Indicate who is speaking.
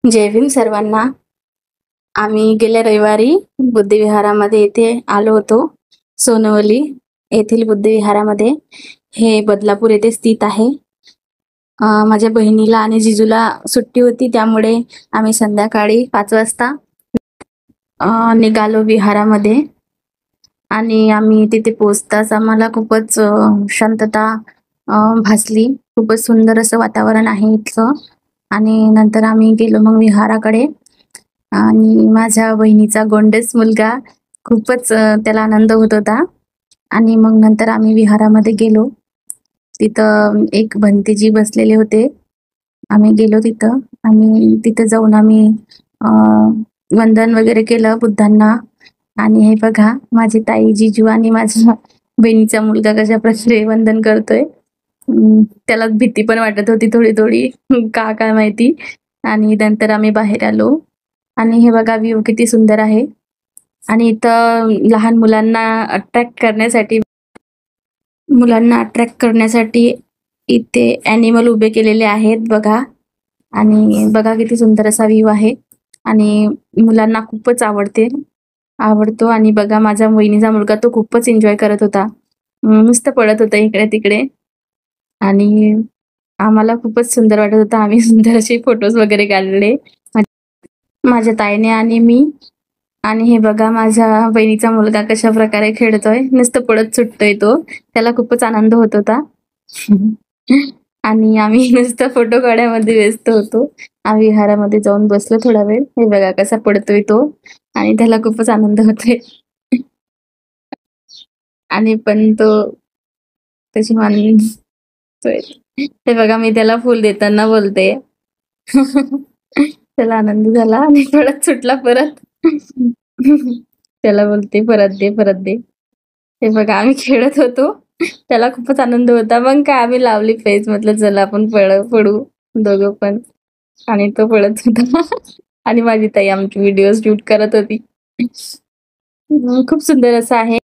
Speaker 1: जय भीम सर्वांना. आम्ही गेल्या रविवारी बुद्धविहारामध्ये येथे आलो होतो. सोनवली येथील बुद्धविहारामध्ये. हे बदलापूर येथे स्थित आहे. माझ्या बहिणीला आणि जिजूला सुट्टी होती, त्यामुळे आम्ही संध्याकाळी 5 वाजता निघालो विहारामध्ये. आणि आम्ही तिथे पोहोचताच आम्हाला खूपच शांतता भासली. खूपच सुंदर असं वातावरण आहे इथलं. आणि नंतर आम्ही गेलो मग विहाराकडे. आणि माझ्या बहिणीचा गोंडस मुलगा खूपच त्याला आनंद होत होता. आणि मग नंतर आम्ही विहारामध्ये गेलो. तिथं एक भंतेजी बसलेले होते. आम्ही गेलो तिथं आणि तिथं जाऊन आम्ही वंदन वगैरे केलं बुद्धांना. आणि हे बघा माझी ताई, जिजू आणि माझ्या बहिणीचा मुलगा कशा प्रकारे वंदन करतोय. त्याला भीती पण वाटत होती थोडी थोडी, का काय माहिती. आणि नंतर आम्ही बाहेर आलो. आणि हे बघा व्ह्यू किती सुंदर आहे. आणि इथं लहान मुलांना अट्रॅक्ट करण्यासाठी इथे ॲनिमल उभे केलेले आहेत बघा. आणि बघा किती सुंदर असा व्ह्यू आहे. आणि मुलांना खूपच आवडतो. आणि बघा माझ्या वहिनीचा मुलगा तो खूपच एन्जॉय करत होता. नुसतं पळत होता इकडे तिकडे. आणि आम्हाला खूपच सुंदर वाटत होतं. आम्ही सुंदर असे फोटोज वगैरे काढले माझ्या ताईने आणि मी. आणि हे बघा माझ्या बहिणीचा मुलगा कशा प्रकारे खेळतोय, नुसतं पळत सुटतोय तो. त्याला खूपच आनंद होत होता. आणि आम्ही नुसतं फोटो काढण्यामध्ये व्यस्त होतो. आम्ही विहारामध्ये जाऊन बसलो थोडा वेळ. हे बघा कसा पडतोय तो आणि त्याला खूपच आनंद होतोय. आणि पण तो त्याची मानतोय. हे बघा मी त्याला फुल देताना बोलते. त्याला आनंद झाला आणि पळत सुटला परत. त्याला बोलते परत दे, परत दे. हे बघा आम्ही खेळत होतो. त्याला खूपच आनंद होता. मग काय आम्ही लावली पेच, म्हटलं चला आपण पडू दोघं पण. आणि तो पळत होता. आणि माझी ताई आमची व्हिडिओ शूट करत होती. खूप सुंदर असं आहे.